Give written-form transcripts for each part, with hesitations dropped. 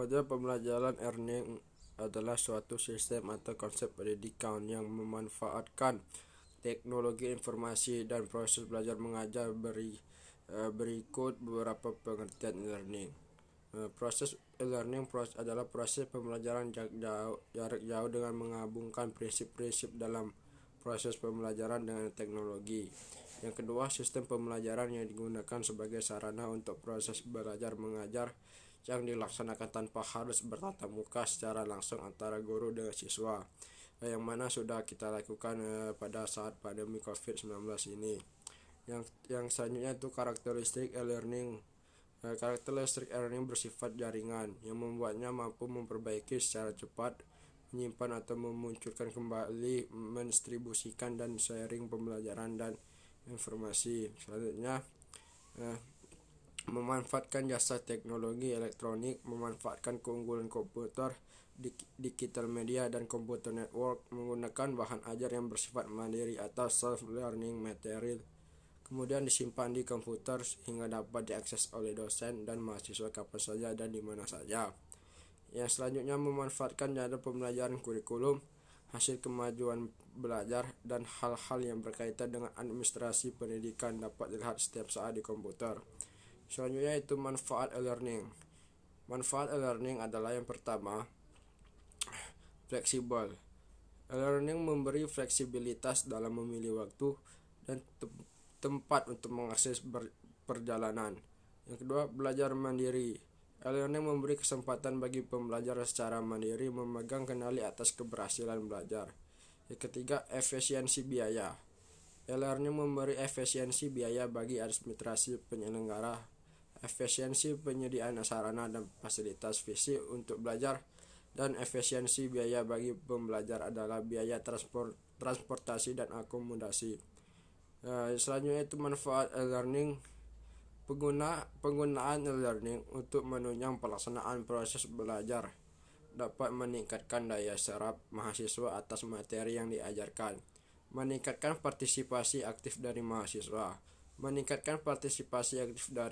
Model pembelajaran e-learning adalah suatu sistem atau konsep pendidikan yang memanfaatkan teknologi informasi dan proses belajar mengajar berikut beberapa pengertian e-learning. Proses e-learning adalah proses pembelajaran jarak jauh dengan menggabungkan prinsip-prinsip dalam proses pembelajaran dengan teknologi. Yang kedua, sistem pembelajaran yang digunakan sebagai sarana untuk proses belajar mengajar yang dilaksanakan tanpa harus bertatap muka secara langsung antara guru dengan siswa, yang mana sudah kita lakukan pada saat pandemi COVID-19 ini. Yang selanjutnya itu karakteristik e-learning. Karakteristik e-learning bersifat jaringan yang membuatnya mampu memperbaiki secara cepat, menyimpan atau memunculkan kembali, mendistribusikan dan sharing pembelajaran dan informasi. Selanjutnya, memanfaatkan jasa teknologi elektronik, memanfaatkan keunggulan komputer, digital media, dan komputer network, menggunakan bahan ajar yang bersifat mandiri atau self-learning material, kemudian disimpan di komputer sehingga dapat diakses oleh dosen dan mahasiswa kapan saja dan di mana saja. Yang selanjutnya, memanfaatkan jadwal pembelajaran kurikulum, hasil kemajuan belajar, dan hal-hal yang berkaitan dengan administrasi pendidikan dapat dilihat setiap saat di komputer. Selanjutnya itu manfaat e-learning. Manfaat e-learning adalah yang pertama, fleksibel. E-learning memberi fleksibilitas dalam memilih waktu dan tempat untuk mengakses perjalanan. Yang kedua, belajar mandiri. E-learning memberi kesempatan bagi pembelajar secara mandiri memegang kendali atas keberhasilan belajar. Yang ketiga, efisiensi biaya. E-learning memberi efisiensi biaya bagi administrasi penyelenggara, efisiensi penyediaan sarana dan fasilitas fisik untuk belajar, dan efisiensi biaya bagi pembelajar adalah biaya transportasi dan akomodasi. Selanjutnya itu manfaat e-learning. Penggunaan e-learning untuk menunjang pelaksanaan proses belajar dapat meningkatkan daya serap mahasiswa atas materi yang diajarkan, meningkatkan partisipasi aktif dari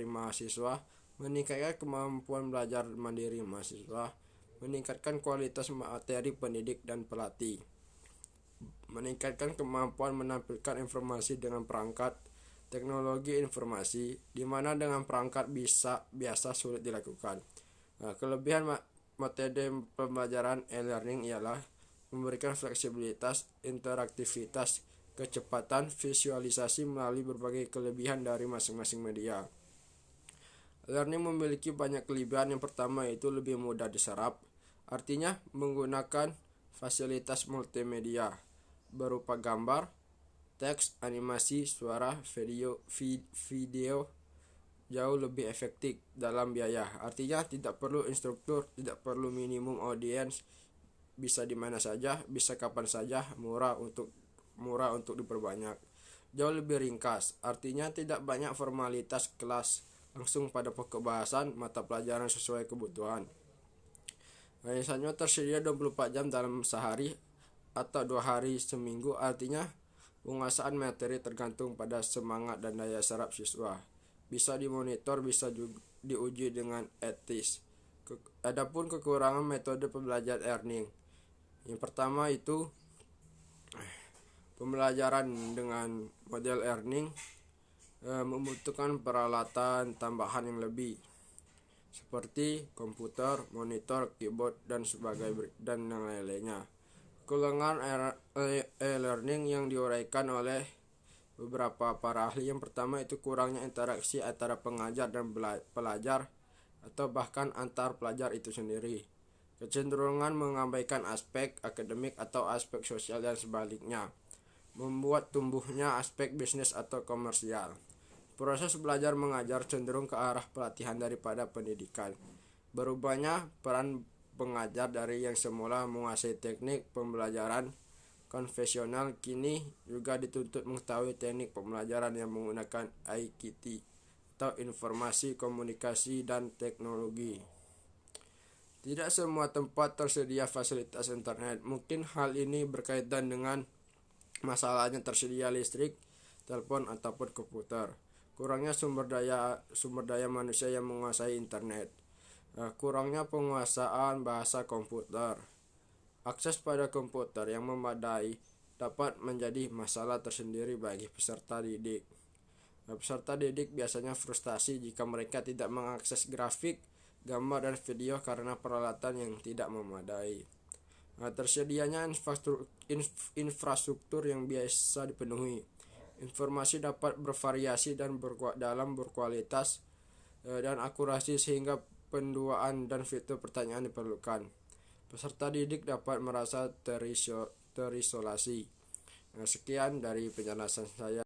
mahasiswa, meningkatkan kemampuan belajar mandiri mahasiswa, meningkatkan kualitas materi pendidik dan pelatih, meningkatkan kemampuan menampilkan informasi dengan perangkat teknologi informasi, di mana dengan perangkat biasa sulit dilakukan. Kelebihan metode pembelajaran e-learning ialah memberikan fleksibilitas, interaktivitas, kecepatan visualisasi melalui berbagai kelebihan dari masing-masing media. E-learning memiliki banyak kelebihan. Yang pertama yaitu lebih mudah diserap, artinya menggunakan fasilitas multimedia berupa gambar, teks, animasi, suara, video jauh lebih efektif dalam biaya. Artinya tidak perlu instruktur, tidak perlu minimum audiens, bisa di mana saja, bisa kapan saja, murah untuk diperbanyak. Jauh lebih ringkas, artinya tidak banyak formalitas kelas, langsung pada pokok bahasan mata pelajaran sesuai kebutuhan. Misalnya tersedia 24 jam dalam sehari atau 2 hari seminggu, artinya penguasaan materi tergantung pada semangat dan daya serap siswa. Bisa dimonitor, bisa juga diuji dengan etis. Adapun kekurangan metode pembelajaran e-learning. Yang pertama itu pembelajaran dengan model e-learning membutuhkan peralatan tambahan yang lebih seperti komputer, monitor, keyboard, dan yang lainnya. Kekurangan e-learning yang diuraikan oleh beberapa para ahli. Yang pertama itu kurangnya interaksi antara pengajar dan pelajar atau bahkan antar pelajar itu sendiri. Kecenderungan mengabaikan aspek akademik atau aspek sosial dan sebaliknya, membuat tumbuhnya aspek bisnis atau komersial. Proses belajar mengajar cenderung ke arah pelatihan daripada pendidikan. Berubahnya peran pengajar dari yang semula menguasai teknik pembelajaran konvensional kini juga dituntut mengetahui teknik pembelajaran yang menggunakan ICT atau informasi, komunikasi, dan teknologi. Tidak semua tempat tersedia fasilitas internet. Mungkin hal ini berkaitan dengan masalahnya tersedia listrik, telepon, ataupun komputer. Kurangnya sumber daya manusia yang menguasai internet. Kurangnya penguasaan bahasa komputer. Akses pada komputer yang memadai dapat menjadi masalah tersendiri bagi peserta didik. Peserta didik biasanya frustasi jika mereka tidak mengakses grafik, gambar, dan video karena peralatan yang tidak memadai. Tersedianya infrastruktur yang biasa dipenuhi. Informasi dapat bervariasi dan berkualitas dan akurasi sehingga penduaan dan fitur pertanyaan diperlukan. Peserta didik dapat merasa terisolasi. Sekian dari penjelasan saya.